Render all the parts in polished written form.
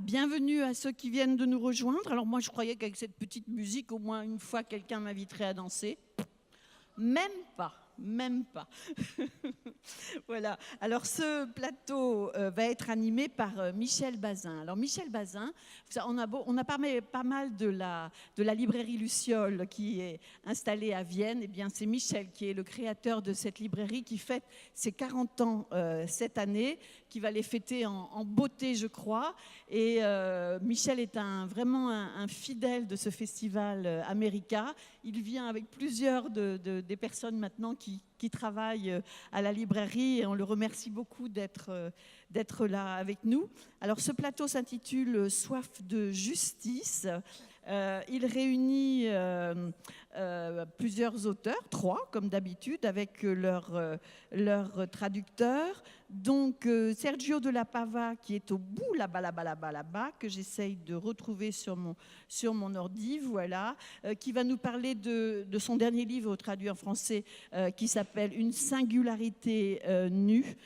Bienvenue à ceux qui viennent de nous rejoindre. Alors moi, je croyais qu'avec cette petite musique, au moins une fois, quelqu'un m'inviterait à danser. Même pas, même pas. Voilà. Alors ce plateau va être animé par Michel Bazin. Alors Michel Bazin, on a parlé pas mal de la librairie Luciole qui est installée à Vienne. Eh bien, c'est Michel qui est le créateur de cette librairie qui fête ses 40 ans cette année, qui va les fêter en beauté, je crois. Et Michel est vraiment un fidèle de ce festival America. Il vient avec plusieurs des personnes maintenant qui travaillent à la librairie et on le remercie beaucoup d'être là avec nous. Alors ce plateau s'intitule Soif de justice. Il réunit plusieurs auteurs, 3 comme d'habitude, avec leur traducteur. Donc Sergio de la Pava qui est au bout là-bas, que j'essaye de retrouver sur mon ordi, voilà, qui va nous parler de son dernier livre traduit en français qui s'appelle Une singularité nue,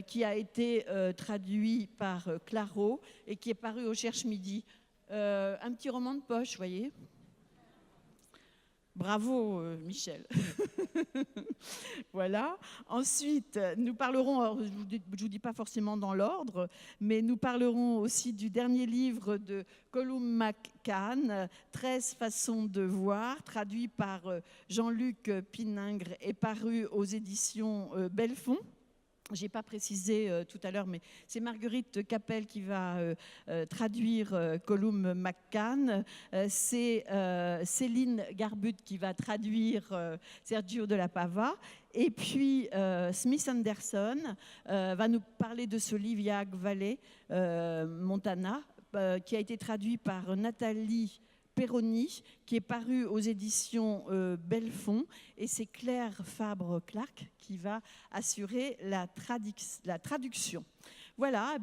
qui a été traduit par Claro et qui est paru au Cherche-Midi. Un petit roman de poche, vous voyez. Bravo, Michel. Voilà. Ensuite, nous parlerons, alors, je ne vous dis pas forcément dans l'ordre, mais nous parlerons aussi du dernier livre de Colum McCann, 13 façons de voir, traduit par Jean-Luc Piningre et paru aux éditions Belfond. Je n'ai pas précisé tout à l'heure, mais c'est Marguerite Capel qui va traduire Colum McCann. C'est Céline Garbut qui va traduire Sergio de la Pava. Et puis Smith Anderson va nous parler de ce livre Yaak Valley, Montana, qui a été traduit par Nathalie Perroni, qui est paru aux éditions Belfond, et c'est Claire Fabre-Clark qui va assurer la traduction. Voilà,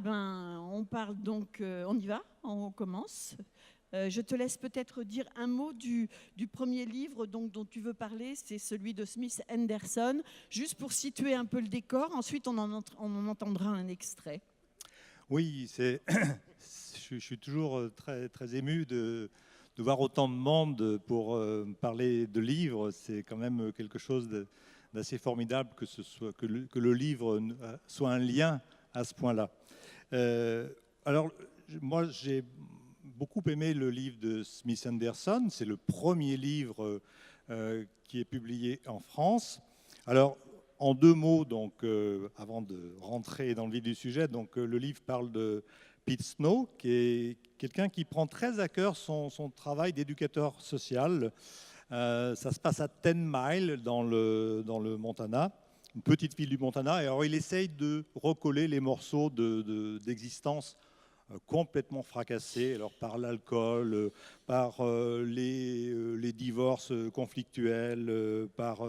on parle donc, on y va, on commence. Je te laisse peut-être dire un mot du premier livre dont tu veux parler, c'est celui de Smith Anderson, juste pour situer un peu le décor, ensuite on en entendra un extrait. Oui, je suis toujours très, très ému de voir autant de monde pour parler de livres. C'est quand même quelque chose d'assez formidable que le livre soit un lien à ce point-là. Alors, moi, j'ai beaucoup aimé le livre de Smith Anderson. C'est le premier livre qui est publié en France. Alors, en 2 mots, donc, avant de rentrer dans le vif du sujet, donc, le livre parle de Pete Snow, qui est quelqu'un qui prend très à cœur son travail d'éducateur social. Ça se passe à 10 Mile dans le Montana, une petite ville du Montana. Et alors il essaye de recoller les morceaux d'existence complètement fracassés, alors par l'alcool, par les divorces conflictuels, par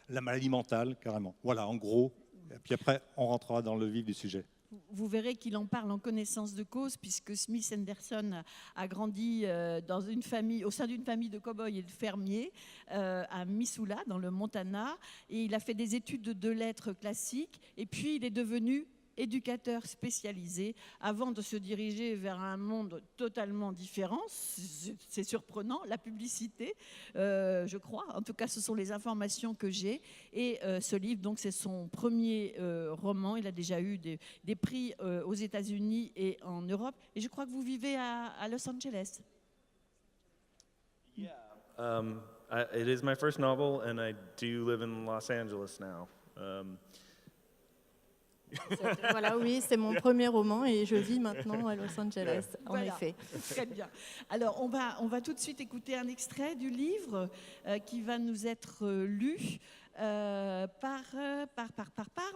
la maladie mentale, carrément. Voilà, en gros. Et puis après, on rentrera dans le vif du sujet. Vous verrez qu'il en parle en connaissance de cause, puisque Smith Anderson a grandi au sein d'une famille de cow-boys et de fermiers à Missoula, dans le Montana. Et il a fait des études de lettres classiques. Et puis, il est devenu éducateur spécialisé avant de se diriger vers un monde totalement différent. C'est surprenant, la publicité, je crois. En tout cas, ce sont les informations que j'ai. Et ce livre, donc, c'est son premier roman. Il a déjà eu des prix aux États-Unis et en Europe. Et je crois que vous vivez à Los Angeles. Yeah. It is my first novel, and I do live in Los Angeles now. Voilà, oui, c'est mon premier roman et je vis maintenant à Los Angeles, en Voilà. effet. Très bien. Alors, on va tout de suite écouter un extrait du livre qui va nous être lu par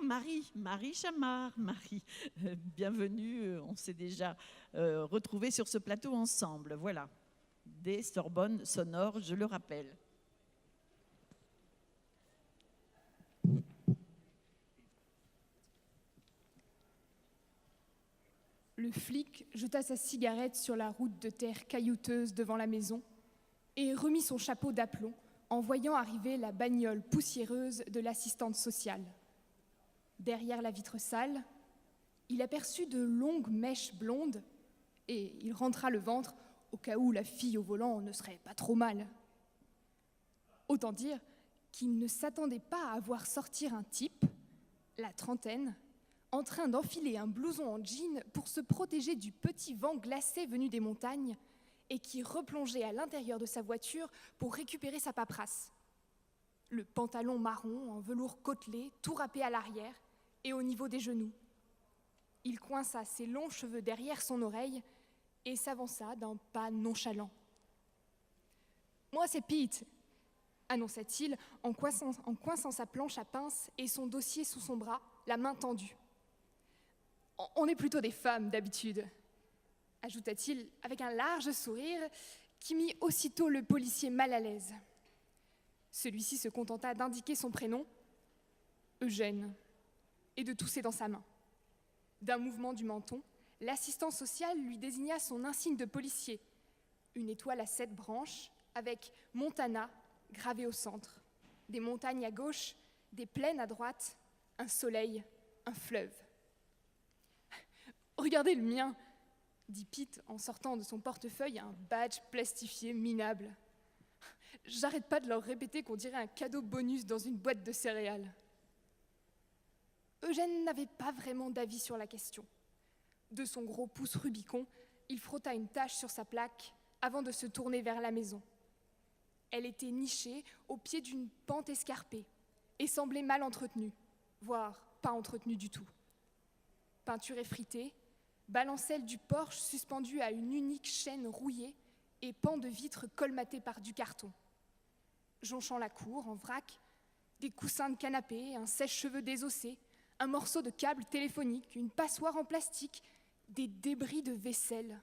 Marie Chamard. Marie, bienvenue, on s'est déjà retrouvés sur ce plateau ensemble. Voilà, des Sorbonnes sonores, je le rappelle. Le flic jeta sa cigarette sur la route de terre caillouteuse devant la maison et remit son chapeau d'aplomb en voyant arriver la bagnole poussiéreuse de l'assistante sociale. Derrière la vitre sale, il aperçut de longues mèches blondes et il rentra le ventre au cas où la fille au volant ne serait pas trop mal. Autant dire qu'il ne s'attendait pas à voir sortir un type, la trentaine, en train d'enfiler un blouson en jean pour se protéger du petit vent glacé venu des montagnes et qui replongeait à l'intérieur de sa voiture pour récupérer sa paperasse. Le pantalon marron en velours côtelé, tout râpé à l'arrière et au niveau des genoux. Il coinça ses longs cheveux derrière son oreille et s'avança d'un pas nonchalant. « Moi, c'est Pete », annonça-t-il en coinçant sa planche à pince et son dossier sous son bras, la main tendue. « On est plutôt des femmes, d'habitude », ajouta-t-il avec un large sourire qui mit aussitôt le policier mal à l'aise. Celui-ci se contenta d'indiquer son prénom, Eugène, et de tousser dans sa main. D'un mouvement du menton, l'assistant social lui désigna son insigne de policier, une étoile à 7 branches avec Montana gravé au centre, des montagnes à gauche, des plaines à droite, un soleil, un fleuve. « Regardez le mien !» dit Pete en sortant de son portefeuille un badge plastifié minable. « J'arrête pas de leur répéter qu'on dirait un cadeau bonus dans une boîte de céréales. » Eugène n'avait pas vraiment d'avis sur la question. De son gros pouce Rubicon, il frotta une tache sur sa plaque avant de se tourner vers la maison. Elle était nichée au pied d'une pente escarpée et semblait mal entretenue, voire pas entretenue du tout. Peinture effritée, balancelle du porche suspendue à une unique chaîne rouillée et pan de vitres colmatés par du carton. Jonchant la cour en vrac, des coussins de canapé, un sèche-cheveux désossé, un morceau de câble téléphonique, une passoire en plastique, des débris de vaisselle.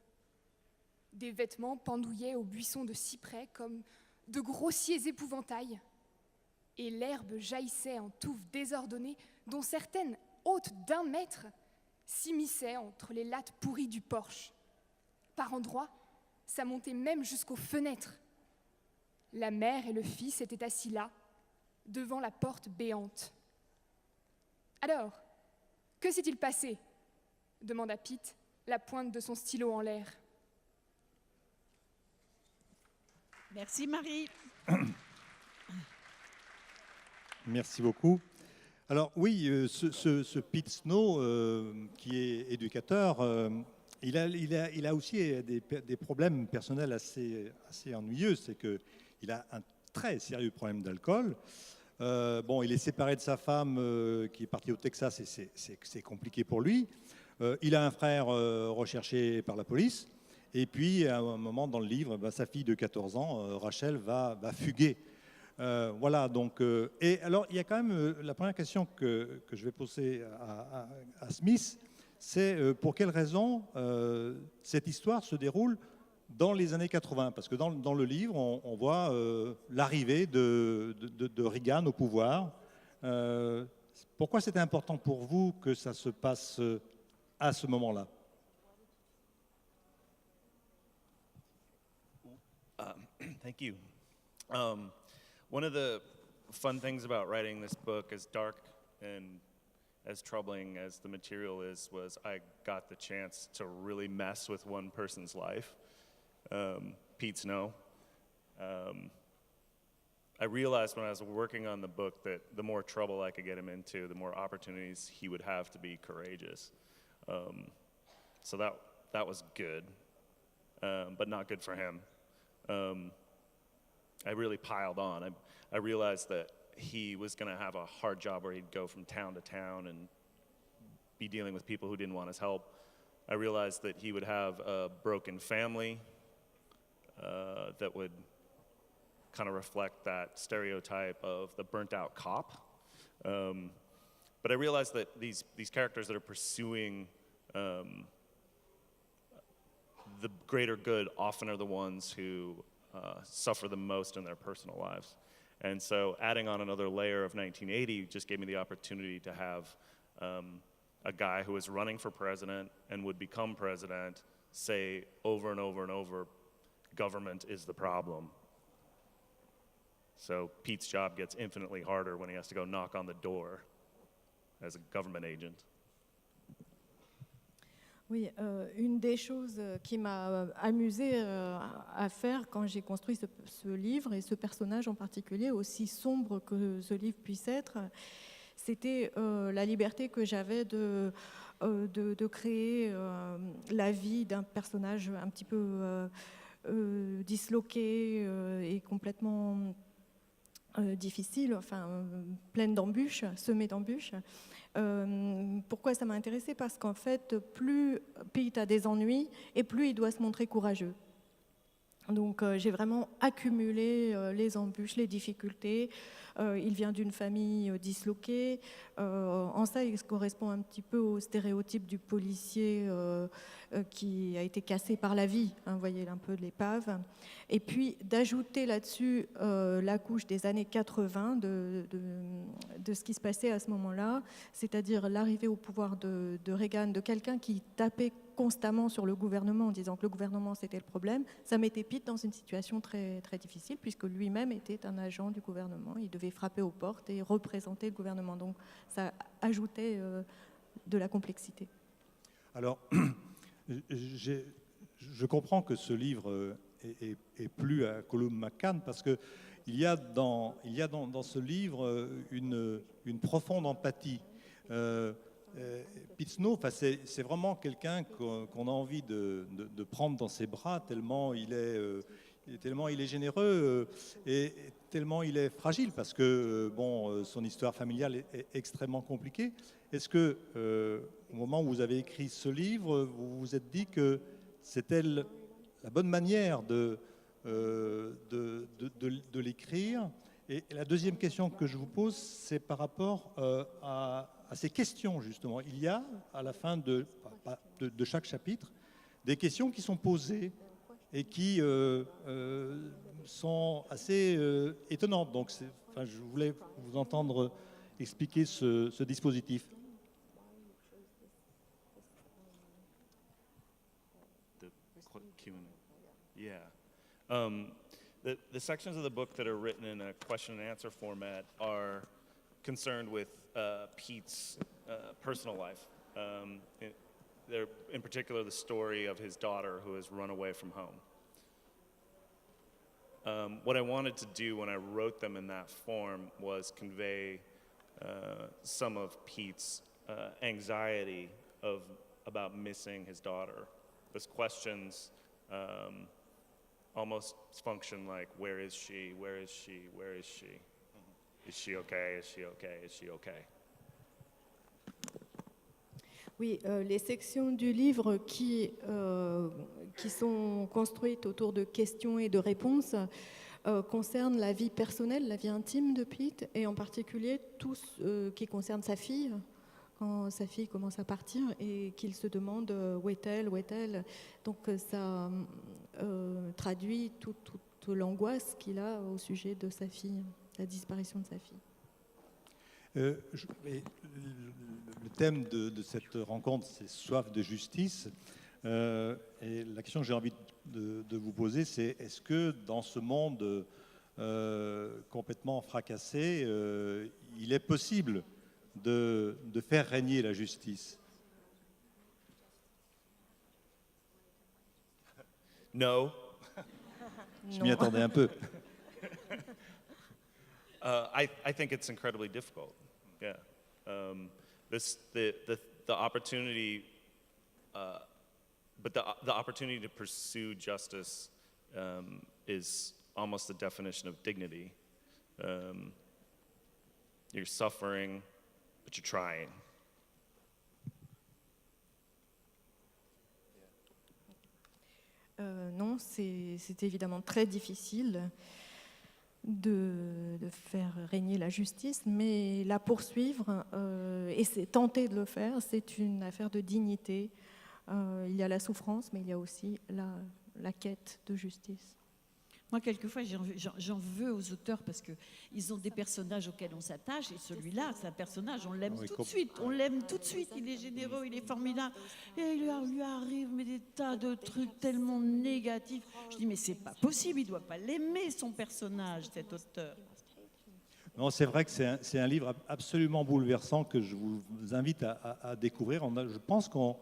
Des vêtements pendouillaient au buisson de cyprès comme de grossiers épouvantails. Et l'herbe jaillissait en touffes désordonnées dont certaines, hautes d'1 mètre, s'immisçaient entre les lattes pourries du porche. Par endroits, ça montait même jusqu'aux fenêtres. La mère et le fils étaient assis là, devant la porte béante. « Alors, que s'est-il passé ?» demanda Pete, la pointe de son stylo en l'air. Merci Marie. Merci beaucoup. Alors oui, ce Pete Snow, qui est éducateur, il a aussi des problèmes personnels assez ennuyeux. C'est qu'il a un très sérieux problème d'alcool. Il est séparé de sa femme qui est partie au Texas et c'est compliqué pour lui. Il a un frère recherché par la police. Et puis, à un moment dans le livre, sa fille de 14 ans, Rachel, va fuguer. Voilà, donc... et alors, il y a quand même la première question que je vais poser à Smith, c'est pour quelle raison cette histoire se déroule dans les années 80 ? Parce que dans le livre, on voit l'arrivée de Reagan au pouvoir. Pourquoi c'était important pour vous que ça se passe à ce moment-là ? Thank you. One of the fun things about writing this book, as dark and as troubling as the material is, was I got the chance to really mess with one person's life, Pete Snow. I realized when I was working on the book that the more trouble I could get him into, the more opportunities he would have to be courageous. So that was good, but not good for him. I really piled on. I realized that he was going to have a hard job where he'd go from town to town and be dealing with people who didn't want his help. I realized that he would have a broken family that would kind of reflect that stereotype of the burnt-out cop. But I realized that these characters that are pursuing the greater good often are the ones who suffer the most in their personal lives. And so adding on another layer of 1980 just gave me the opportunity to have a guy who was running for president and would become president say over and over and over, government is the problem. So Pete's job gets infinitely harder when he has to go knock on the door as a government agent. Oui, une des choses qui m'a amusée à faire quand j'ai construit ce livre, et ce personnage en particulier, aussi sombre que ce livre puisse être, c'était la liberté que j'avais de créer la vie d'un personnage un petit peu disloqué et complètement difficile, enfin pleine d'embûches, semée d'embûches. Pourquoi ça m'a intéressée? Parce qu'en fait, plus Pete a des ennuis et plus il doit se montrer courageux. Donc j'ai vraiment accumulé les embûches, les difficultés. Il vient d'une famille disloquée. En ça, il correspond un petit peu au stéréotype du policier qui a été cassé par la vie. Hein, vous voyez un peu de l'épave. Et puis d'ajouter là-dessus la couche des années 80 de ce qui se passait à ce moment-là, c'est-à-dire l'arrivée au pouvoir de Reagan, de quelqu'un qui tapait constamment sur le gouvernement en disant que le gouvernement c'était le problème, ça mettait Pete dans une situation très, très difficile puisque lui-même était un agent du gouvernement. Il devait frapper aux portes et représenter le gouvernement. Donc ça ajoutait de la complexité. Alors, je comprends que ce livre est plu à Colum McCann parce qu'il y a dans ce livre une profonde empathie. Pete Snow, c'est vraiment quelqu'un qu'on a envie de prendre dans ses bras tellement il est généreux et tellement il est fragile parce que son histoire familiale est extrêmement compliquée. Est-ce que au moment où vous avez écrit ce livre, vous vous êtes dit que c'était la bonne manière de l'écrire? Et la deuxième question que je vous pose, c'est par rapport à ces questions, justement. Il y a, à la fin de chaque chapitre, des questions qui sont posées et qui sont assez étonnantes. Donc, je voulais vous entendre expliquer ce dispositif. Yeah. The sections of the book that are written in a question and answer format are concerned with Pete's personal life. They're, in particular, the story of his daughter who has run away from home. What I wanted to do when I wrote them in that form was convey some of Pete's anxiety about missing his daughter. Those questions almost function like, where is she? Where is she? Where is she? Is she okay? Is she okay? Is she okay? Oui, les sections du livre qui sont construites autour de questions et de réponses concernent la vie personnelle, la vie intime de Pete, et en particulier tout ce qui concerne sa fille, quand sa fille commence à partir et qu'il se demande où est-elle, où est-elle. Donc ça traduit toute l'angoisse qu'il a au sujet de sa fille, la disparition de sa fille. Le thème de cette rencontre, c'est soif de justice. Et la question que j'ai envie de vous poser, c'est est-ce que dans ce monde complètement fracassé, il est possible de faire régner la justice? No. Je m'y attendais un peu. I think it's incredibly difficult. Yeah. The opportunity, but the opportunity to pursue justice is almost the definition of dignity. You're suffering, but you're trying. Non, c'est évidemment très difficile de faire régner la justice, mais la poursuivre et tenter de le faire, c'est une affaire de dignité. Il y a la souffrance, mais il y a aussi la quête de justice. Moi, quelquefois, j'en veux aux auteurs parce qu'ils ont des personnages auxquels on s'attache. Et celui-là, c'est un personnage, on l'aime tout de suite. On l'aime tout de suite. Il est généreux, il est formidable. Et il lui arrive des tas de trucs tellement négatifs. Je dis, mais c'est pas possible. Il ne doit pas l'aimer, son personnage, cet auteur. Non, c'est vrai que c'est un livre absolument bouleversant que je vous invite à découvrir. Je pense qu'on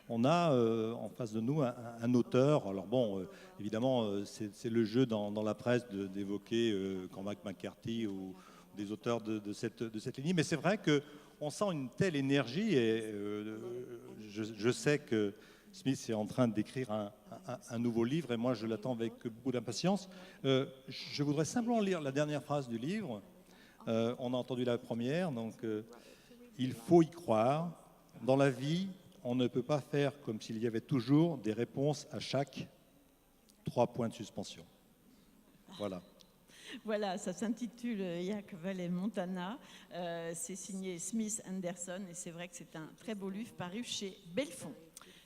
on a en face de nous un auteur. Alors bon, évidemment, c'est le jeu dans la presse d'évoquer Cormac McCarthy ou des auteurs de cette lignée, mais c'est vrai qu'on sent une telle énergie et je sais que Smith est en train d'écrire un nouveau livre et moi je l'attends avec beaucoup d'impatience. Je voudrais simplement lire la dernière phrase du livre. On a entendu la première, donc il faut y croire. Dans la vie, on ne peut pas faire comme s'il y avait toujours des réponses à chaque 3 points de suspension. Voilà. Voilà, ça s'intitule Yak Valley Montana. C'est signé Smith Anderson et c'est vrai que c'est un très beau livre paru chez Belfond.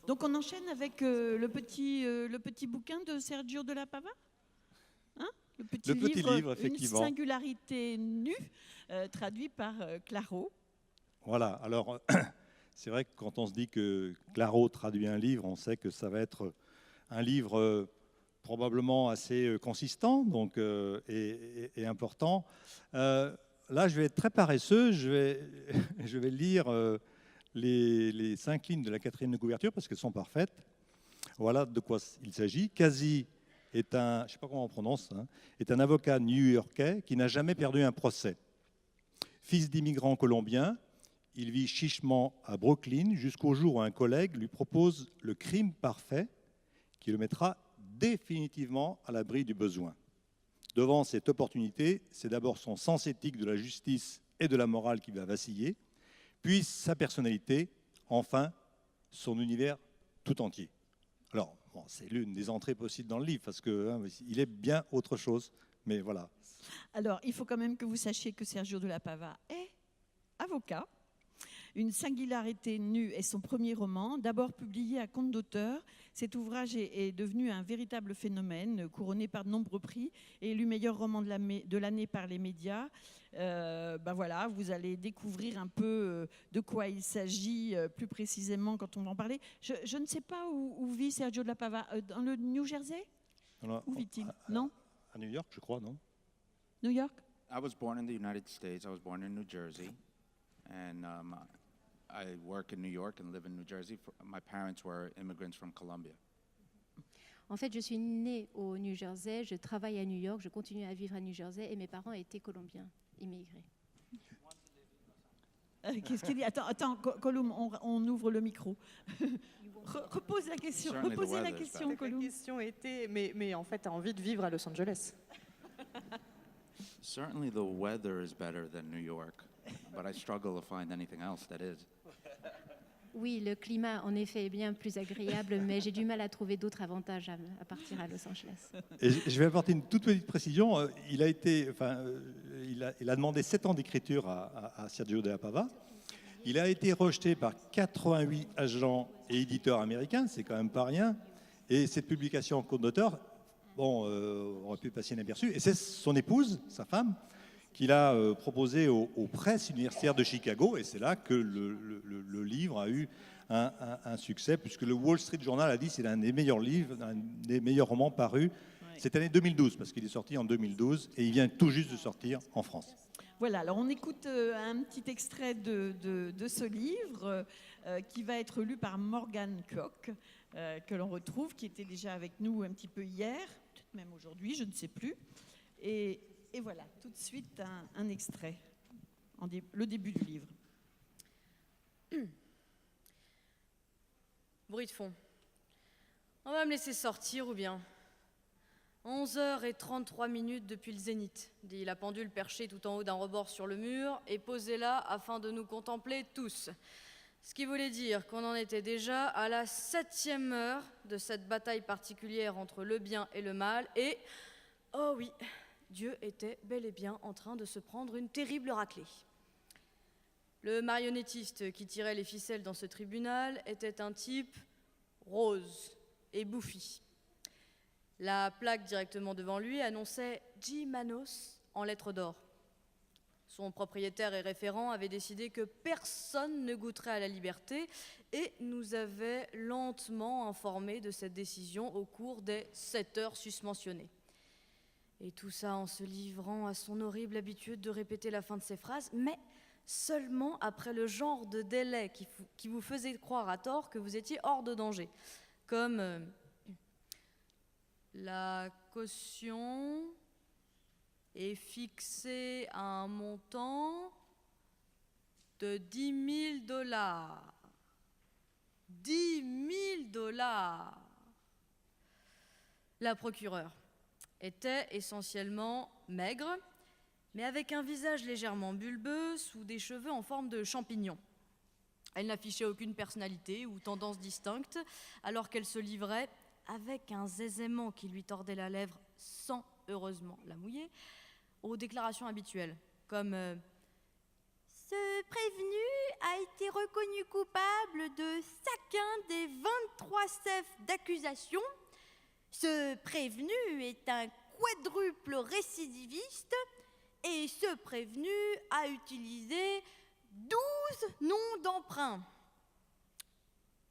Donc on enchaîne avec le petit bouquin de Sergio de la Pava, hein, le petit livre, effectivement. Une singularité nue, traduit par Claro. Voilà, alors c'est vrai que quand on se dit que Claro traduit un livre, on sait que ça va être un livre probablement assez consistant donc, et important. Là, je vais être très paresseux, je vais lire les 5 lignes de la 4e de couverture parce qu'elles sont parfaites. Voilà de quoi il s'agit. Kazi est un, je ne sais pas comment on prononce, hein, est un avocat new-yorkais qui n'a jamais perdu un procès. Fils d'immigrants colombiens, il vit chichement à Brooklyn jusqu'au jour où un collègue lui propose le crime parfait qui le mettra définitivement à l'abri du besoin. Devant cette opportunité, c'est d'abord son sens éthique de la justice et de la morale qui va vaciller, puis sa personnalité, enfin son univers tout entier. Alors, bon, c'est l'une des entrées possibles dans le livre, parce qu'il est bien autre chose, mais voilà. Alors, il faut quand même que vous sachiez que Sergio de la Pava est avocat. Une singularité nue est son premier roman, d'abord publié à compte d'auteur. Cet ouvrage est devenu un véritable phénomène, couronné par de nombreux prix et élu meilleur roman de l'année par les médias. Voilà, vous allez découvrir un peu de quoi il s'agit plus précisément quand on va en parler. Je ne sais pas où vit Sergio de la Pava, dans le New Jersey? Où vit-il? Non? À New York, je crois, non? New York? I was born in the United States. I was born in New Jersey. And I work in New York and live in New Jersey. My parents were immigrants from Colombia. En fait, je suis née au New Jersey, je travaille à New York, je continue à vivre à New Jersey et mes parents étaient colombiens, immigrés. Qu'est-ce qu'il dit? Attends, Colum, on ouvre le micro. Repose la question. Reposez la question, Colum. La question était, mais en fait, tu as envie de vivre à Los Angeles? Certainly the weather is better than New York, but I struggle to find anything else that is. Oui, le climat, en effet, est bien plus agréable, mais j'ai du mal à trouver d'autres avantages à partir à Los Angeles. Et je vais apporter une toute petite précision. Il a demandé 7 ans d'écriture à Sergio de la Pava. Il a été rejeté par 88 agents et éditeurs américains, c'est quand même pas rien. Et cette publication en compte d'auteur, aurait pu passer inaperçue. Et c'est son épouse, sa femme, qu'il a proposé aux presses universitaires de Chicago, et c'est là que le livre a eu un succès, puisque le Wall Street Journal a dit que c'est un des meilleurs livres, un des meilleurs romans parus cette année 2012, parce qu'il est sorti en 2012, et il vient tout juste de sortir en France. Voilà, alors on écoute un petit extrait de ce livre qui va être lu par Morgan Koch, que l'on retrouve, qui était déjà avec nous un petit peu hier, peut-être même aujourd'hui, je ne sais plus. Et voilà, tout de suite un extrait, le début du livre. Bruit de fond. On va me laisser sortir ou bien? 11h33 depuis le zénith, dit la pendule perchée tout en haut d'un rebord sur le mur et posée là afin de nous contempler tous. Ce qui voulait dire qu'on en était déjà à la 7e heure de cette bataille particulière entre le bien et le mal et, oh oui, Dieu était bel et bien en train de se prendre une terrible raclée. Le marionnettiste qui tirait les ficelles dans ce tribunal était un type rose et bouffi. La plaque directement devant lui annonçait « G. Manos » en lettres d'or. Son propriétaire et référent avait décidé que personne ne goûterait à la liberté et nous avait lentement informés de cette décision au cours des 7 heures susmentionnées. Et tout ça en se livrant à son horrible habitude de répéter la fin de ses phrases, mais seulement après le genre de délai qui vous faisait croire à tort que vous étiez hors de danger, comme la caution est fixée à un montant de $10 000. $10 000. La procureure était essentiellement maigre, mais avec un visage légèrement bulbeux sous des cheveux en forme de champignon. Elle n'affichait aucune personnalité ou tendance distincte, alors qu'elle se livrait, avec un zézaiement qui lui tordait la lèvre sans, heureusement, la mouiller, aux déclarations habituelles, comme ce prévenu a été reconnu coupable de chacun des 23 chefs d'accusation. Ce prévenu est un quadruple récidiviste et ce prévenu a utilisé 12 noms d'emprunt.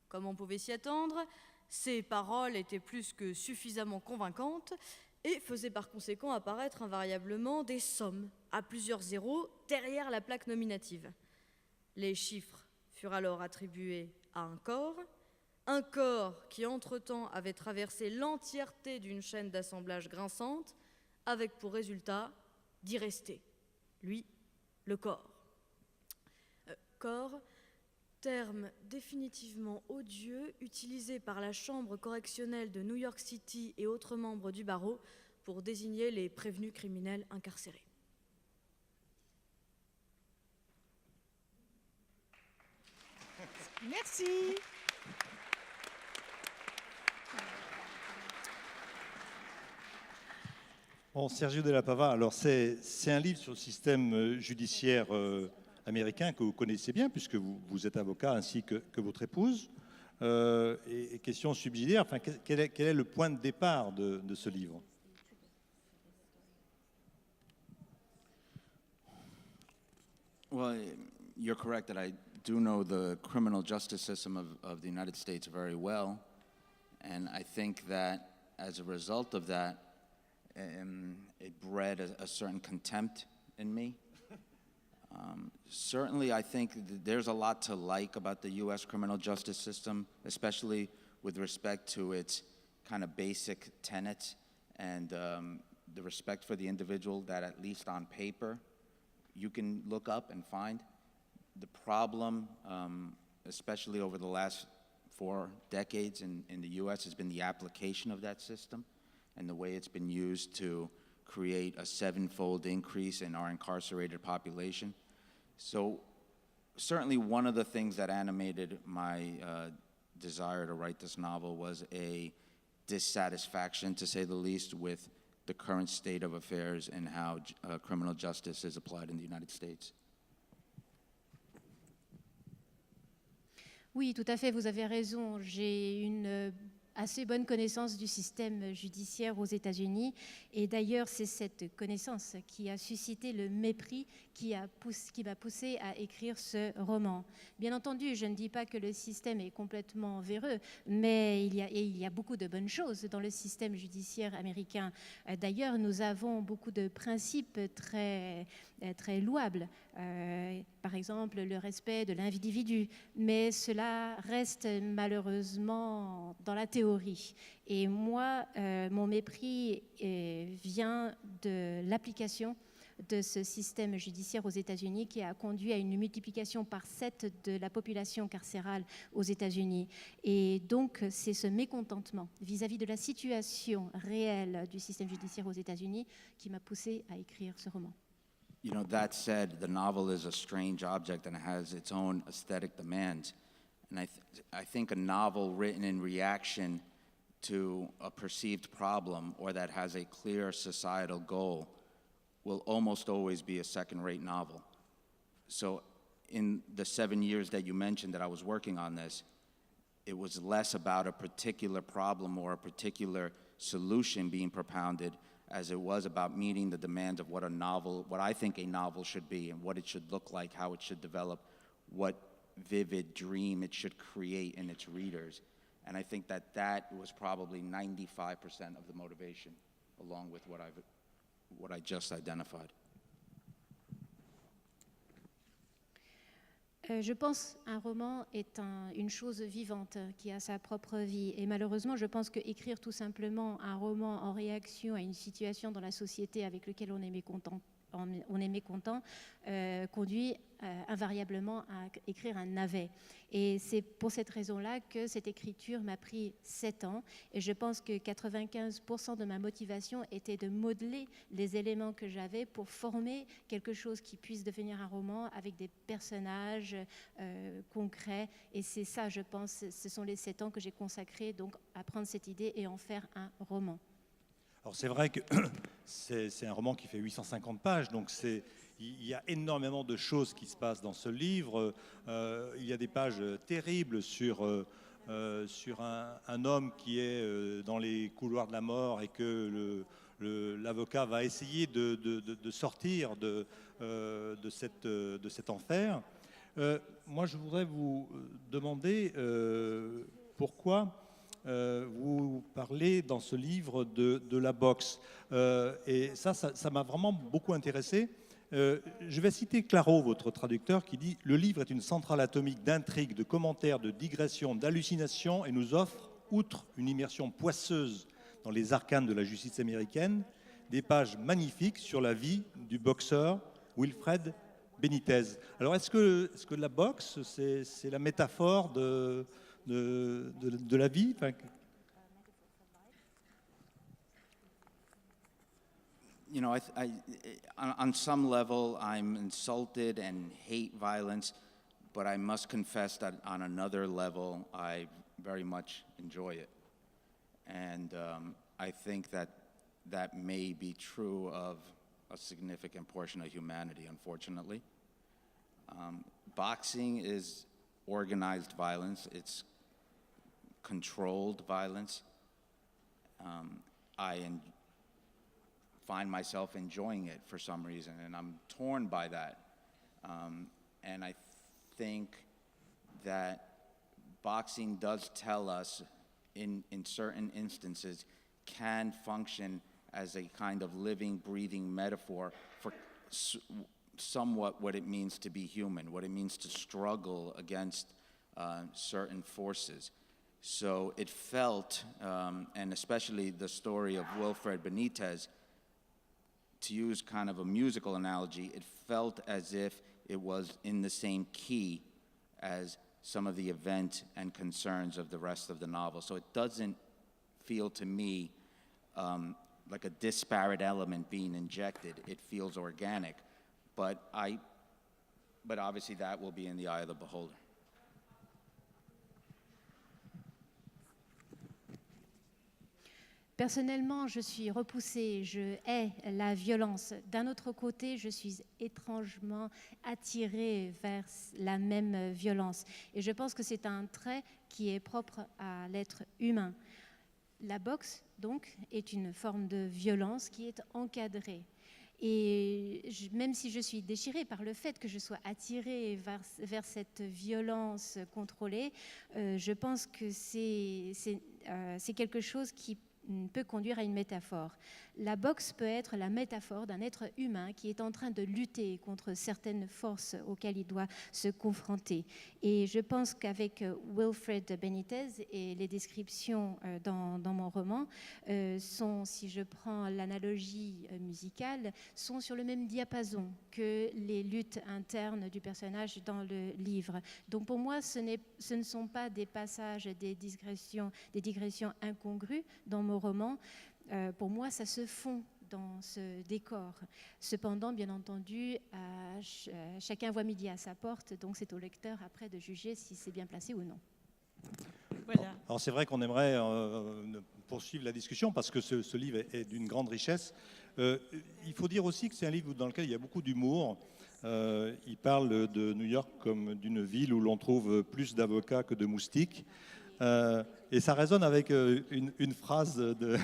Comme on pouvait s'y attendre, ces paroles étaient plus que suffisamment convaincantes et faisaient par conséquent apparaître invariablement des sommes à plusieurs zéros derrière la plaque nominative. Les chiffres furent alors attribués à un corps qui entre-temps avait traversé l'entièreté d'une chaîne d'assemblage grinçante, avec pour résultat d'y rester, lui, le corps. Corps, terme définitivement odieux utilisé par la Chambre correctionnelle de New York City et autres membres du barreau pour désigner les prévenus criminels incarcérés. Merci. Bon, Sergio Della Pava, alors c'est un livre sur le système judiciaire américain que vous connaissez bien, puisque vous êtes avocat ainsi que votre épouse. Et question subsidiaire, enfin, quel est le point de départ de ce livre? Well, you're correct that I do know the criminal justice system of the United States very well. And I think that as a result of that, it bred a certain contempt in me. Certainly, I think there's a lot to like about the U.S. criminal justice system, especially with respect to its kind of basic tenets and the respect for the individual that, at least on paper, you can look up and find. The problem, especially over the last 4 decades in the U.S., has been the application of that system and the way it's been used to create a 7-fold increase in our incarcerated population. So certainly one of the things that animated my desire to write this novel was a dissatisfaction, to say the least, with the current state of affairs and how criminal justice is applied in the United States. Oui, tout à fait, vous avez raison. J'ai une assez bonne connaissance du système judiciaire aux États-Unis. Et d'ailleurs, c'est cette connaissance qui a suscité le mépris qui m'a poussé à écrire ce roman. Bien entendu, je ne dis pas que le système est complètement véreux, mais il y a beaucoup de bonnes choses dans le système judiciaire américain. D'ailleurs, nous avons beaucoup de principes très louables. Par exemple, le respect de l'individu. Mais cela reste malheureusement dans la théorie. Et moi, mon mépris vient de l'application de ce système judiciaire aux États-Unis qui a conduit à une multiplication par 7 de la population carcérale aux États-Unis. Et donc, c'est ce mécontentement vis-à-vis de la situation réelle du système judiciaire aux États-Unis qui m'a poussé à écrire ce roman. You know, that said, the novel is a strange object and it has its own aesthetic demands. And I think a novel written in reaction to a perceived problem or that has a clear societal goal will almost always be a second-rate novel. So in the 7 years that you mentioned that I was working on this, it was less about a particular problem or a particular solution being propounded as it was about meeting the demands of what I think a novel should be and what it should look like, how it should develop, what vivid dream it should create in its readers. And I think that was probably 95% of the motivation, along with what I just identified. Je pense qu'un roman est une chose vivante qui a sa propre vie. Et malheureusement, je pense qu'écrire tout simplement un roman en réaction à une situation dans la société avec laquelle on est mécontent, conduit invariablement à écrire un navet. Et c'est pour cette raison-là que cette écriture m'a pris 7 ans. Et je pense que 95% de ma motivation était de modeler les éléments que j'avais pour former quelque chose qui puisse devenir un roman avec des personnages concrets. Et c'est ça, je pense, ce sont les 7 ans que j'ai consacrés donc, à prendre cette idée et en faire un roman. Alors c'est vrai que c'est un roman qui fait 850 pages, donc il y a énormément de choses qui se passent dans ce livre. Il y a des pages terribles sur un homme qui est dans les couloirs de la mort et que l'avocat va essayer de sortir de cet enfer. Moi, je voudrais vous demander pourquoi vous parlez dans ce livre de la boxe. Et ça m'a vraiment beaucoup intéressé. Je vais citer Claro, votre traducteur, qui dit « Le livre est une centrale atomique d'intrigues, de commentaires, de digressions, d'hallucinations et nous offre, outre une immersion poisseuse dans les arcanes de la justice américaine, des pages magnifiques sur la vie du boxeur Wilfred Benitez. » Alors, est-ce que la boxe, c'est la métaphore de la vie? You know, on some level, I'm insulted and hate violence, but I must confess that on another level, I very much enjoy it. And I think that may be true of a significant portion of humanity, unfortunately. Boxing is organized violence. It's controlled violence. I find myself enjoying it for some reason, and I'm torn by that. And I think that boxing does tell us, in certain instances, can function as a kind of living, breathing metaphor for somewhat what it means to be human, what it means to struggle against certain forces. So it felt, and especially the story of Wilfred Benitez, to use kind of a musical analogy, it felt as if it was in the same key as some of the event and concerns of the rest of the novel. So it doesn't feel to me like a disparate element being injected. It feels organic, but obviously that will be in the eye of the beholder. Personnellement, je suis repoussée, je hais la violence. D'un autre côté, je suis étrangement attirée vers la même violence. Et je pense que c'est un trait qui est propre à l'être humain. La boxe, donc, est une forme de violence qui est encadrée. Et même si je suis déchirée par le fait que je sois attirée vers cette violence contrôlée, je pense que c'est quelque chose qui peut conduire à une métaphore. La boxe peut être la métaphore d'un être humain qui est en train de lutter contre certaines forces auxquelles il doit se confronter. Et je pense qu'avec Wilfred Benitez et les descriptions dans mon roman sont, si je prends l'analogie musicale, sont sur le même diapason que les luttes internes du personnage dans le livre. Donc pour moi, ce ne sont pas des passages, des digressions incongrues dans mon roman. Pour moi, ça se fond dans ce décor. Cependant, bien entendu, chacun voit midi à sa porte, donc c'est au lecteur après de juger si c'est bien placé ou non. Voilà. Alors c'est vrai qu'on aimerait poursuivre la discussion parce que ce livre est d'une grande richesse. Il faut dire aussi que c'est un livre dans lequel il y a beaucoup d'humour. Il parle de New York comme d'une ville où l'on trouve plus d'avocats que de moustiques. Et ça résonne avec une phrase de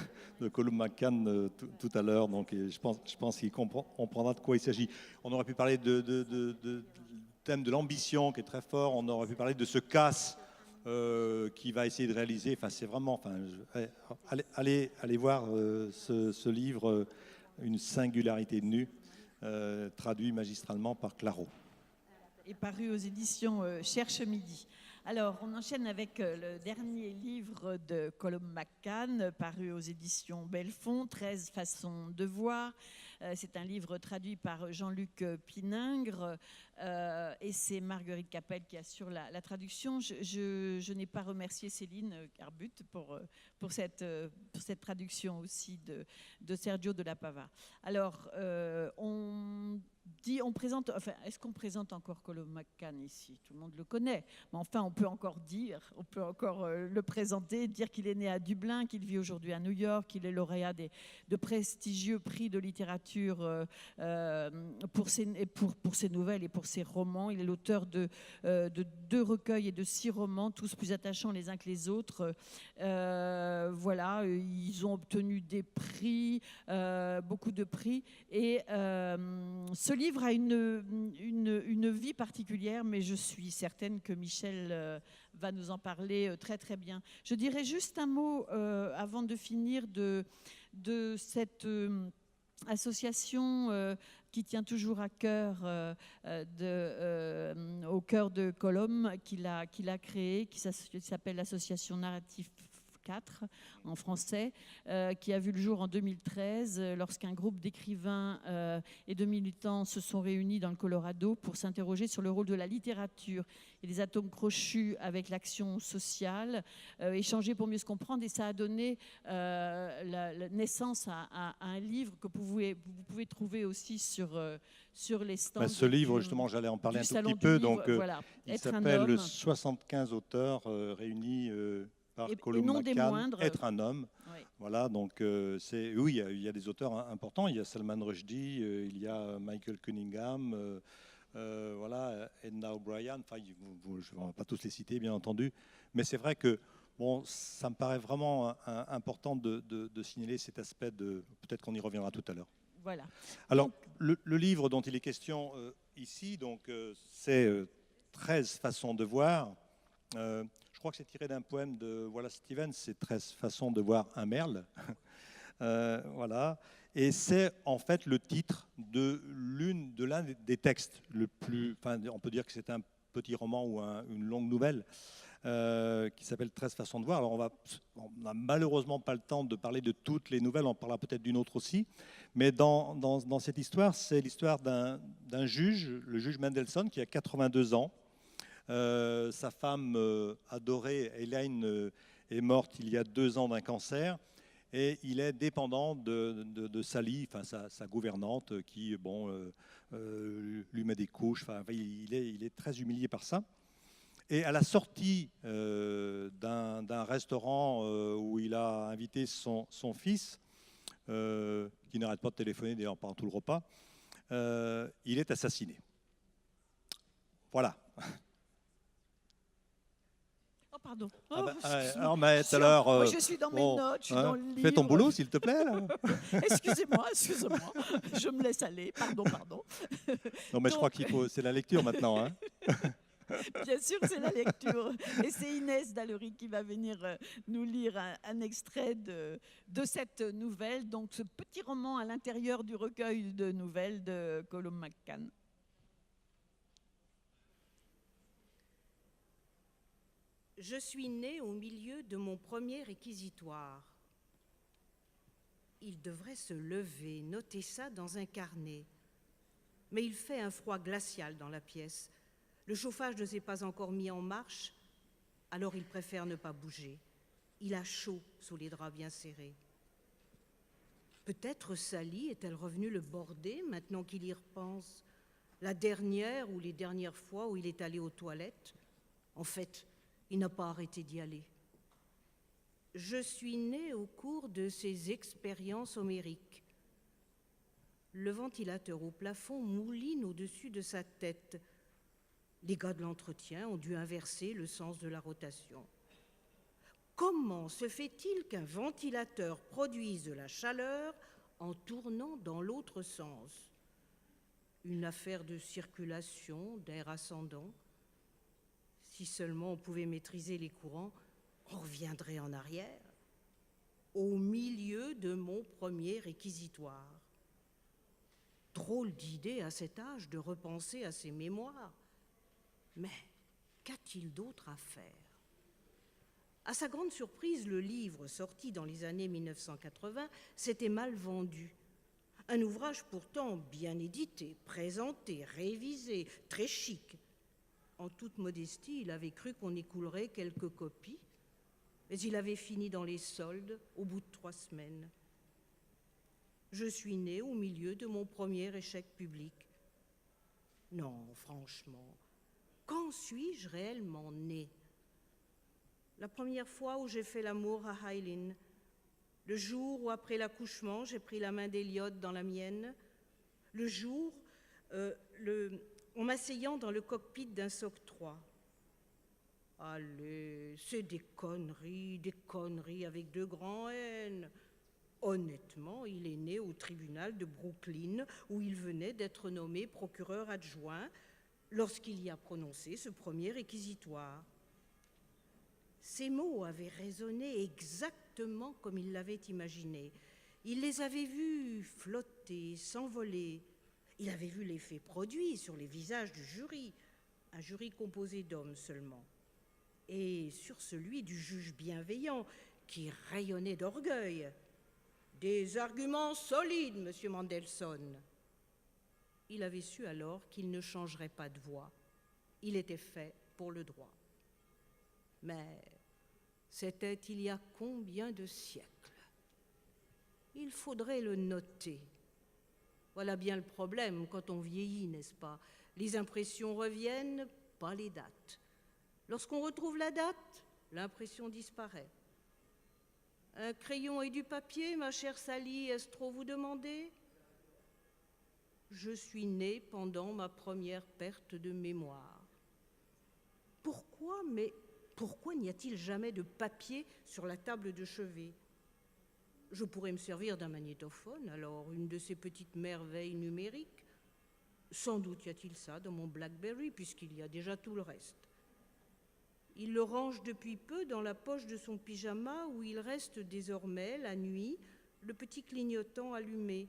Colum McCann tout à l'heure. Donc je pense qu'il comprendra de quoi il s'agit. On aurait pu parler de thème de l'ambition qui est très fort. On aurait pu parler de ce casse qui va essayer de réaliser. Enfin, c'est vraiment. Allez voir ce livre, Une singularité nue, traduit magistralement par Claro. est paru aux éditions Cherche Midi. Alors, on enchaîne avec le dernier livre de Colum McCann, paru aux éditions Belfond, 13 façons de voir. C'est un livre traduit par Jean-Luc Piningre et c'est Marguerite Capel qui assure la traduction. Je n'ai pas remercié Céline Carbut pour cette traduction aussi de Sergio de la Pava. Alors, on présente, enfin, est-ce qu'on présente encore Colum McCann ici? Tout le monde le connaît, mais enfin, on peut encore le présenter, dire qu'il est né à Dublin, qu'il vit aujourd'hui à New York, qu'il est lauréat de prestigieux prix de littérature pour ses nouvelles et pour ses romans. Il est l'auteur de 2 recueils et de 6 romans, tous plus attachants les uns que les autres. Voilà, ils ont obtenu des prix, beaucoup de prix, et ce livre a une vie particulière, mais je suis certaine que Michel va nous en parler très très bien. Je dirais juste un mot avant de finir de cette association qui tient toujours à cœur, au cœur de Colum, qu'il a créée, qui s'appelle l'Association Narrative 4 en français, qui a vu le jour en 2013 lorsqu'un groupe d'écrivains et de militants se sont réunis dans le Colorado pour s'interroger sur le rôle de la littérature et des atomes crochus avec l'action sociale, échanger pour mieux se comprendre, et ça a donné la naissance à un livre que vous pouvez trouver aussi sur les stands. Ce livre, justement, j'allais en parler un tout petit peu. Donc, voilà, il s'appelle 75 auteurs réunis par Colum McCann, Être un homme. Oui. Voilà, donc oui, il y a des auteurs importants. Il y a Salman Rushdie, il y a Michael Cunningham, voilà, Edna O'Brien. Enfin, je ne vais pas tous les citer, bien entendu. Mais c'est vrai que ça me paraît vraiment important de signaler cet aspect de. Peut-être qu'on y reviendra tout à l'heure. Voilà. Alors, le livre dont il est question ici, donc, c'est 13 façons de voir. Je crois que c'est tiré d'un poème de Wallace Stevens, c'est 13 façons de voir un merle. Voilà. Et c'est en fait le titre de l'un des textes le plus. Enfin, on peut dire que c'est un petit roman ou une longue nouvelle qui s'appelle 13 façons de voir. Alors, on n'a malheureusement pas le temps de parler de toutes les nouvelles, on parlera peut-être d'une autre aussi. Mais dans cette histoire, c'est l'histoire d'un juge, le juge Mendelssohn, qui a 82 ans. Sa femme adorée, Elaine, est morte il y a 2 ans d'un cancer, et il est dépendant de Sally, enfin sa gouvernante, qui lui met des couches. Enfin, il est très humilié par ça. Et à la sortie d'un restaurant où il a invité son fils, qui n'arrête pas de téléphoner d'ailleurs pendant tout le repas, il est assassiné. Voilà. Pardon. Mais tout à l'heure. Moi, je suis dans mes notes, je suis dans le livre. Fais ton boulot, s'il te plaît. Là. Excusez-moi, je me laisse aller. Pardon. Non, mais je crois qu'il faut. C'est la lecture maintenant. Hein. Bien sûr, c'est la lecture. Et c'est Inès Dallery qui va venir nous lire un extrait de cette nouvelle, donc ce petit roman à l'intérieur du recueil de nouvelles de Colum McCann. Je suis née au milieu de mon premier réquisitoire. Il devrait se lever, noter ça dans un carnet. Mais il fait un froid glacial dans la pièce. Le chauffage ne s'est pas encore mis en marche, alors il préfère ne pas bouger. Il a chaud sous les draps bien serrés. Peut-être Sally est-elle revenue le border maintenant qu'il y repense? La dernière ou les dernières fois où il est allé aux toilettes? En fait, il n'a pas arrêté d'y aller. Je suis née au cours de ces expériences homériques. Le ventilateur au plafond mouline au-dessus de sa tête. Les gars de l'entretien ont dû inverser le sens de la rotation. Comment se fait-il qu'un ventilateur produise de la chaleur en tournant dans l'autre sens? Une affaire de circulation, d'air ascendant. Si seulement on pouvait maîtriser les courants, on reviendrait en arrière, au milieu de mon premier réquisitoire. Drôle d'idée à cet âge de repenser à ses mémoires. Mais qu'a-t-il d'autre à faire? À sa grande surprise, le livre, sorti dans les années 1980, s'était mal vendu. Un ouvrage pourtant bien édité, présenté, révisé, très chic. En toute modestie, il avait cru qu'on écoulerait quelques copies, mais il avait fini dans les soldes au bout de 3 semaines. Je suis née au milieu de mon premier échec public. Non, franchement, quand suis-je réellement née? La première fois où j'ai fait l'amour à Eileen, le jour où, après l'accouchement, j'ai pris la main d'Eliot dans la mienne, le jour en m'asseyant dans le cockpit d'un Soc 3. Allez, c'est des conneries avec 2 grands N. Honnêtement, il est né au tribunal de Brooklyn, où il venait d'être nommé procureur adjoint lorsqu'il y a prononcé ce premier réquisitoire. Ces mots avaient résonné exactement comme il l'avait imaginé. Il les avait vus flotter, s'envoler. Il avait vu l'effet produit sur les visages du jury, un jury composé d'hommes seulement, et sur celui du juge bienveillant qui rayonnait d'orgueil. Des arguments solides, monsieur Mandelson. Il avait su alors qu'il ne changerait pas de voix. Il était fait pour le droit. Mais c'était il y a combien de siècles? Il faudrait le noter. Voilà bien le problème quand on vieillit, n'est-ce pas? Les impressions reviennent, pas les dates. Lorsqu'on retrouve la date, l'impression disparaît. Un crayon et du papier, ma chère Sally, est-ce trop vous demander? Je suis née pendant ma première perte de mémoire. Pourquoi n'y a-t-il jamais de papier sur la table de chevet? Je pourrais me servir d'un magnétophone, alors une de ces petites merveilles numériques. Sans doute y a-t-il ça dans mon BlackBerry, puisqu'il y a déjà tout le reste. Il le range depuis peu dans la poche de son pyjama où il reste désormais, la nuit, le petit clignotant allumé.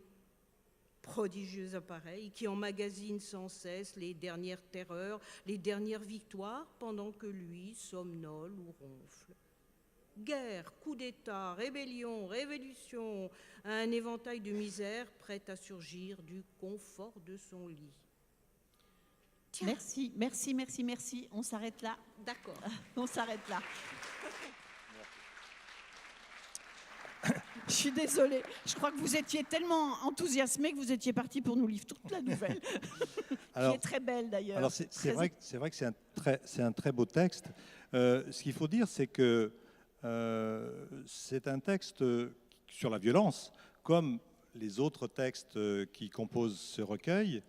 Prodigieux appareil qui emmagasine sans cesse les dernières terreurs, les dernières victoires, pendant que lui somnole ou ronfle. Guerre, coup d'État, rébellion, révolution, un éventail de misère prêt à surgir du confort de son lit. Tiens. Merci. On s'arrête là. D'accord. On s'arrête là. Je suis désolée. Je crois que vous étiez tellement enthousiasmé que vous étiez parti pour nous lire toute la nouvelle, qui est très belle d'ailleurs. Alors c'est vrai que c'est un très beau texte. Ce qu'il faut dire, c'est que c'est un texte sur la violence, comme les autres textes qui composent ce recueil.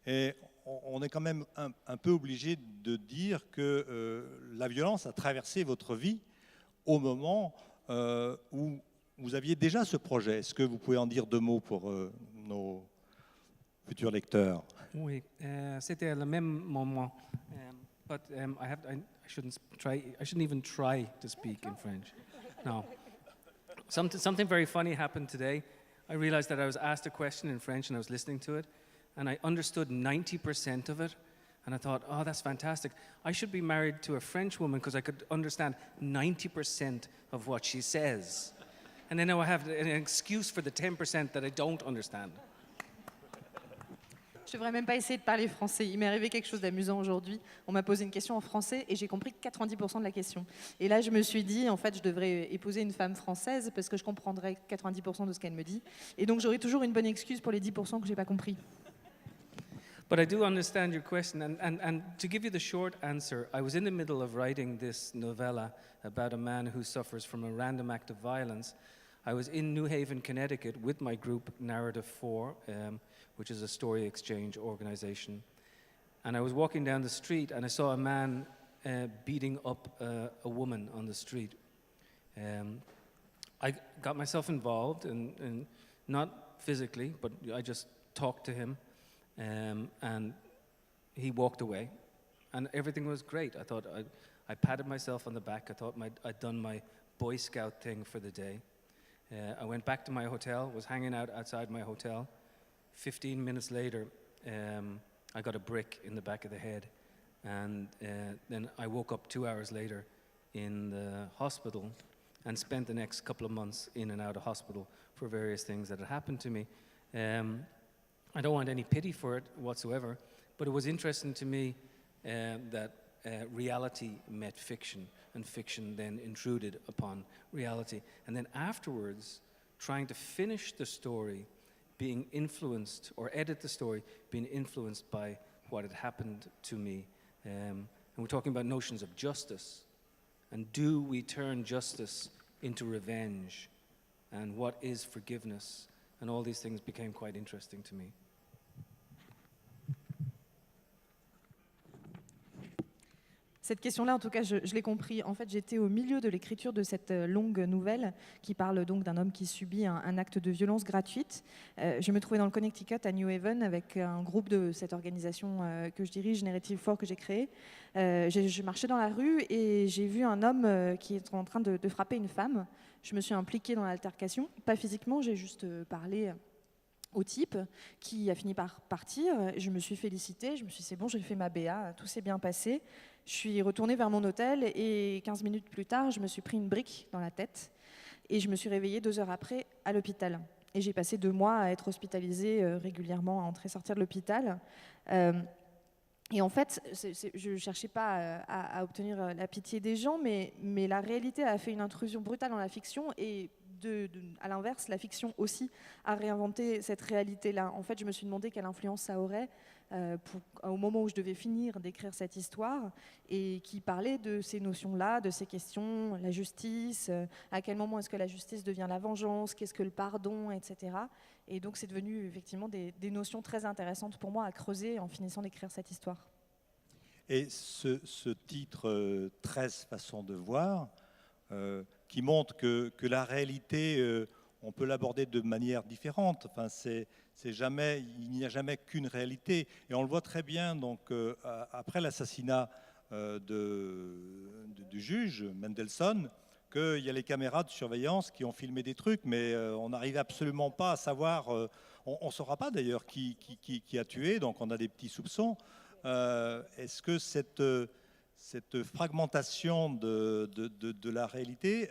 Et on est quand même un peu obligé de dire que la violence a traversé votre vie au moment où vous aviez déjà ce projet. Est-ce que vous pouvez en dire 2 mots pour nos futurs lecteurs? Oui, c'était le même moment. But I shouldn't even try to speak in French. No. Something very funny happened today. I realized that I was asked a question in French and I was listening to it, and I understood 90% of it. And I thought, oh, that's fantastic. I should be married to a French woman because I could understand 90% of what she says. And then now I have an excuse for the 10% that I don't understand. Je ne devrais même pas essayer de parler français. Il m'est arrivé quelque chose d'amusant aujourd'hui. On m'a posé une question en français et j'ai compris 90% de la question. Et là, je me suis dit, en fait, je devrais épouser une femme française parce que je comprendrais 90% de ce qu'elle me dit. Et donc, j'aurai toujours une bonne excuse pour les 10% que je n'ai pas compris. But I do understand your question, and to give you the short answer, I was in the middle of writing this novella about a man who suffers from a random act of violence. I was in New Haven, Connecticut with my group Narrative 4, which is a story exchange organization. And I was walking down the street and I saw a man beating up a woman on the street. I got myself involved, and not physically, but I just talked to him. And he walked away, and everything was great. I thought I patted myself on the back. I thought I'd done my Boy Scout thing for the day. I went back to my hotel, was hanging out outside my hotel. 15 minutes later, I got a brick in the back of the head, And then I woke up 2 hours later in the hospital and spent the next couple of months in and out of hospital for various things that had happened to me. I don't want any pity for it whatsoever, but it was interesting to me that reality met fiction, and fiction then intruded upon reality. And then afterwards, trying to finish the story, being influenced, or edit the story, being influenced by what had happened to me. And we're talking about notions of justice. And do we turn justice into revenge? And what is forgiveness? And all these things became quite interesting to me. Cette question-là, en tout cas, je l'ai compris. En fait, j'étais au milieu de l'écriture de cette longue nouvelle qui parle donc d'un homme qui subit un acte de violence gratuite. Je me trouvais dans le Connecticut, à New Haven, avec un groupe de cette organisation que je dirige, Narrative 4, que j'ai créée. Je marchais dans la rue et j'ai vu un homme qui est en train de frapper une femme. Je me suis impliquée dans l'altercation, pas physiquement, j'ai juste parlé au type qui a fini par partir. Je me suis félicitée, je me suis dit c'est bon, j'ai fait ma BA, tout s'est bien passé. Je suis retournée vers mon hôtel et 15 minutes plus tard, je me suis pris une brique dans la tête et je me suis réveillée 2 heures après à l'hôpital. Et j'ai passé 2 mois à être hospitalisée régulièrement, à entrer et sortir de l'hôpital. Et en fait, je ne cherchais pas à obtenir la pitié des gens, mais la réalité a fait une intrusion brutale dans la fiction et à l'inverse, la fiction aussi a réinventé cette réalité-là. En fait, je me suis demandé quelle influence ça aurait au moment où je devais finir d'écrire cette histoire et qui parlait de ces notions-là, de ces questions, la justice, à quel moment est-ce que la justice devient la vengeance, qu'est-ce que le pardon, etc. Et donc, c'est devenu effectivement des notions très intéressantes pour moi à creuser en finissant d'écrire cette histoire. Et ce titre, 13 façons de voir, qui montre que la réalité, on peut l'aborder de manière différente. Enfin, il n'y a jamais qu'une réalité. Et on le voit très bien donc, après l'assassinat du juge Mendelssohn, qu'il y a les caméras de surveillance qui ont filmé des trucs, mais on n'arrive absolument pas à savoir, on ne saura pas d'ailleurs qui a tué, donc on a des petits soupçons. Est-ce que cette fragmentation de la réalité,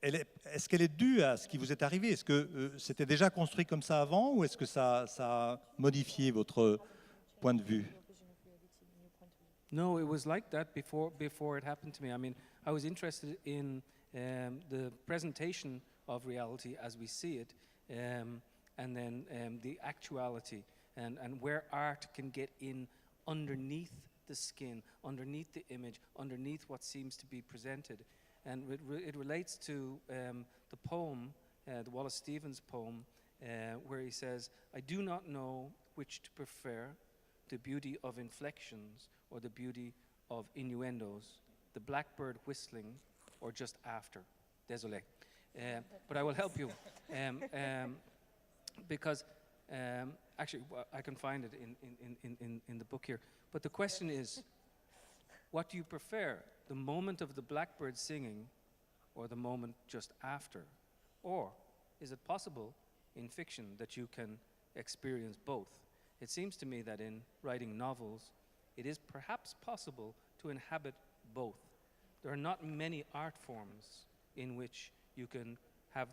est-ce qu'elle est due à ce qui vous est arrivé? Est-ce que c'était déjà construit comme ça avant ou est-ce que ça a modifié votre point de vue? No, it was like that before it happened to me. I mean, I was interested in the presentation of reality as we see it, and then the actuality, and where art can get in underneath the skin, underneath the image, underneath what seems to be presented. And it relates to the poem, the Wallace Stevens poem, where he says, I do not know which to prefer, the beauty of inflections or the beauty of innuendos, the blackbird whistling or just after. Désolé. But I will help you. Because actually, I can find it in the book here. But the question is, what do you prefer? The moment of the blackbird singing or the moment just after? Or is it possible in fiction that you can experience both? It seems to me that in writing novels, it is perhaps possible to inhabit both. There are not many art forms in which you can have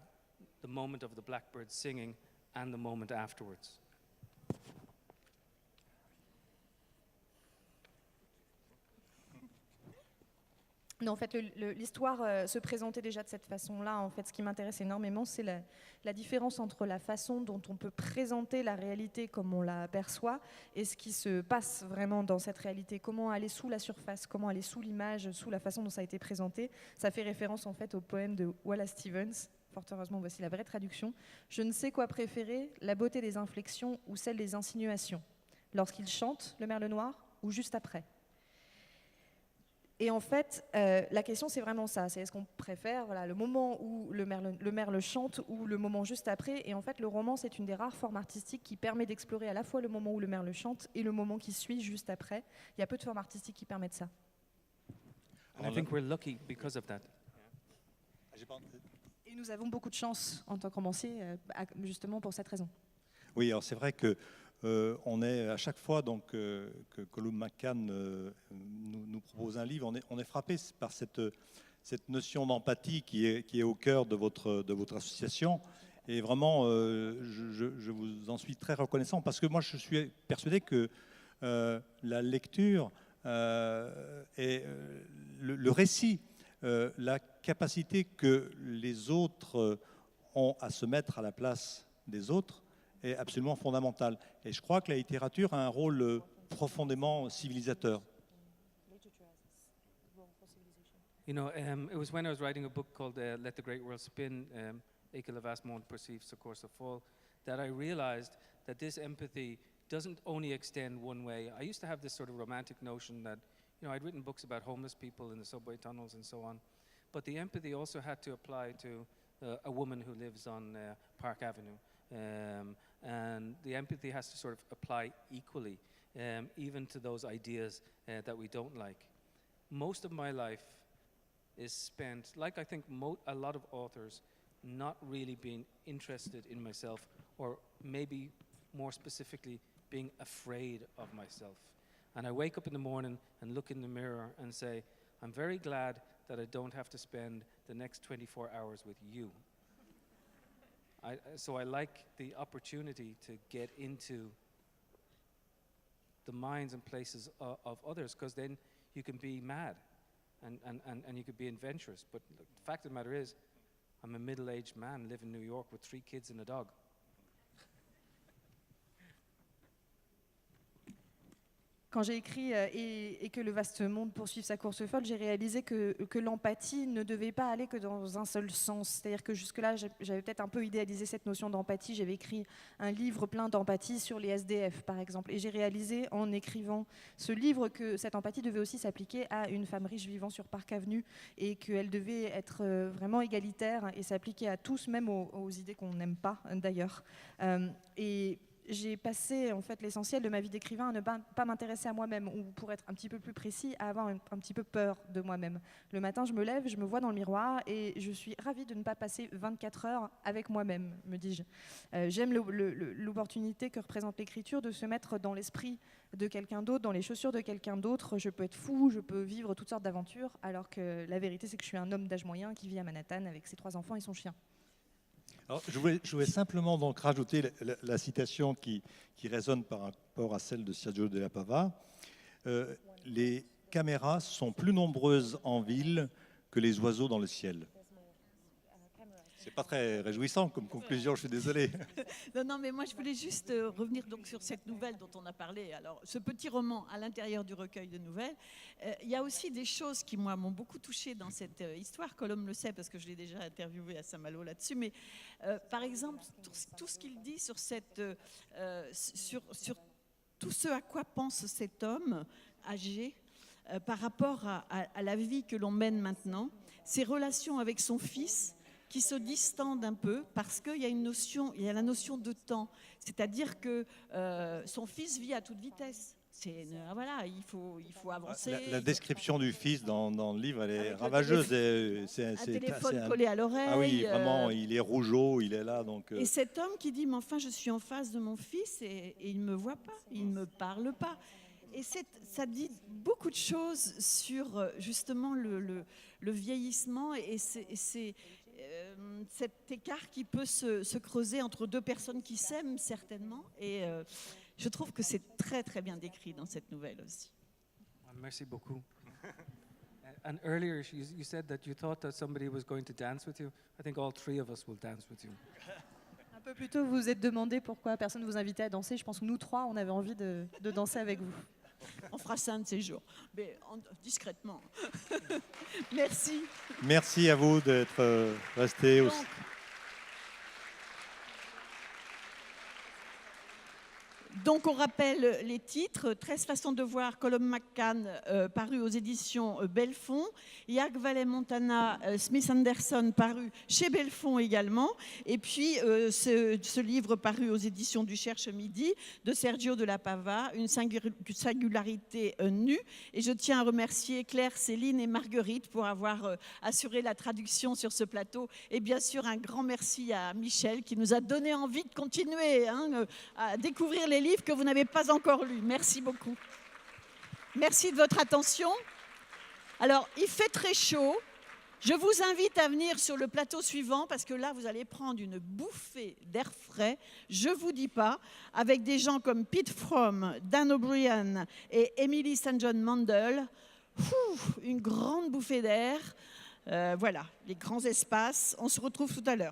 the moment of the blackbird singing and the moment afterwards. Non, en fait, l'histoire se présentait déjà de cette façon-là. En fait, ce qui m'intéresse énormément, c'est la différence entre la façon dont on peut présenter la réalité comme on la perçoit et ce qui se passe vraiment dans cette réalité. Comment aller sous la surface, comment aller sous l'image, sous la façon dont ça a été présenté. Ça fait référence en fait au poème de Wallace Stevens. Fort heureusement, voici la vraie traduction. Je ne sais quoi préférer, la beauté des inflexions ou celle des insinuations. Lorsqu'il chante, le merle noir, ou juste après. Et en fait, la question, c'est vraiment ça. C'est est-ce qu'on préfère le moment où le merle chante ou le moment juste après. Et en fait, le roman, c'est une des rares formes artistiques qui permet d'explorer à la fois le moment où le merle chante et le moment qui suit juste après. Il y a peu de formes artistiques qui permettent ça. And I think we're lucky because of that. Et nous avons beaucoup de chance en tant que romancier, justement pour cette raison. Oui, alors c'est vrai que on est à chaque fois donc, que Colum McCann nous propose un livre, on est frappé par cette notion d'empathie qui est au cœur de votre association. Et vraiment, je vous en suis très reconnaissant parce que moi, je suis persuadé que la lecture et le récit, la capacité que les autres ont à se mettre à la place des autres est absolument fondamentale. Et je crois que la littérature a un rôle profondément civilisateur. You know, it was when I was writing a book called Let the Great World Spin, Eke Levas Monde Perceive Secours Fall, that I realized that this empathy doesn't only extend one way. I used to have this sort of romantic notion that, you know, I'd written books about homeless people in the subway tunnels and so on, but the empathy also had to apply to a woman who lives on Park Avenue. And the empathy has to sort of apply equally, even to those ideas that we don't like. Most of my life is spent, like I think a lot of authors, not really being interested in myself, or maybe more specifically, being afraid of myself. And I wake up in the morning and look in the mirror and say, I'm very glad that I don't have to spend the next 24 hours with you. So I like the opportunity to get into the minds and places of others, because then you can be mad and you could be adventurous. But the fact of the matter is, I'm a middle-aged man living in New York with 3 kids and a dog. Quand j'ai écrit et que le vaste monde poursuive sa course folle, j'ai réalisé que l'empathie ne devait pas aller que dans un seul sens. C'est-à-dire que jusque-là, j'avais peut-être un peu idéalisé cette notion d'empathie. J'avais écrit un livre plein d'empathie sur les SDF, par exemple. Et j'ai réalisé en écrivant ce livre que cette empathie devait aussi s'appliquer à une femme riche vivant sur Park Avenue et qu'elle devait être vraiment égalitaire et s'appliquer à tous, même aux idées qu'on n'aime pas, d'ailleurs. Et j'ai passé en fait l'essentiel de ma vie d'écrivain à ne pas m'intéresser à moi-même, ou pour être un petit peu plus précis, à avoir un petit peu peur de moi-même. Le matin, je me lève, je me vois dans le miroir et je suis ravie de ne pas passer 24 heures avec moi-même, me dis-je. J'aime l'opportunité que représente l'écriture de se mettre dans l'esprit de quelqu'un d'autre, dans les chaussures de quelqu'un d'autre. Je peux être fou, je peux vivre toutes sortes d'aventures, alors que la vérité, c'est que je suis un homme d'âge moyen qui vit à Manhattan avec ses 3 enfants et son chien. Alors, je voulais simplement donc rajouter la citation qui résonne par rapport à celle de Sergio de la Pava. Les caméras sont plus nombreuses en ville que les oiseaux dans le ciel. C'est pas très réjouissant comme conclusion, je suis désolé. Non, mais moi je voulais juste revenir donc sur cette nouvelle dont on a parlé. Alors, ce petit roman à l'intérieur du recueil de nouvelles, il y a aussi des choses qui moi m'ont beaucoup touchée dans cette histoire. Colombe le sait parce que je l'ai déjà interviewé à Saint-Malo là-dessus. Mais par exemple, tout ce qu'il dit sur sur tout ce à quoi pense cet homme âgé par rapport à la vie que l'on mène maintenant, ses relations avec son fils, qui se distendent un peu parce qu'il y a la notion de temps. C'est-à-dire que son fils vit à toute vitesse. Voilà, il faut avancer. La description du fils dans le livre, elle est ravageuse. Un téléphone collé à l'oreille. Ah oui, vraiment, il est rougeau, il est là. Donc, Et cet homme qui dit, mais enfin, je suis en face de mon fils et il ne me voit pas, il ne me parle pas. Et ça dit beaucoup de choses sur justement le vieillissement et cet écart qui peut se creuser entre 2 personnes qui s'aiment certainement. Et je trouve que c'est très très bien décrit dans cette nouvelle aussi. Merci beaucoup. And earlier you said that you thought that somebody was going to dance with you. I think all 3 of us will dance with you. Un peu plus tôt, vous vous êtes demandé pourquoi personne ne vous invitait à danser. Je pense que nous 3, on avait envie de danser avec vous. On fera ça un de ces jours, mais discrètement. Merci. Merci à vous d'être restés aussi. Donc on rappelle les titres, 13 façons de voir, Colum McCann, paru aux éditions Belfond, Jaak Valle-Montana, Smith Anderson, paru chez Belfond également, et puis ce livre paru aux éditions du Cherche Midi, de Sergio de la Pava, une singularité nue. Et je tiens à remercier Claire, Céline et Marguerite pour avoir assuré la traduction sur ce plateau, et bien sûr un grand merci à Michel qui nous a donné envie de continuer à découvrir les livres livre que vous n'avez pas encore lu. Merci beaucoup. Merci de votre attention. Alors, il fait très chaud. Je vous invite à venir sur le plateau suivant parce que là, vous allez prendre une bouffée d'air frais, je ne vous dis pas, avec des gens comme Pete Fromm, Dan O'Brien et Emily St. John Mandel. Une grande bouffée d'air. Voilà, les grands espaces. On se retrouve tout à l'heure.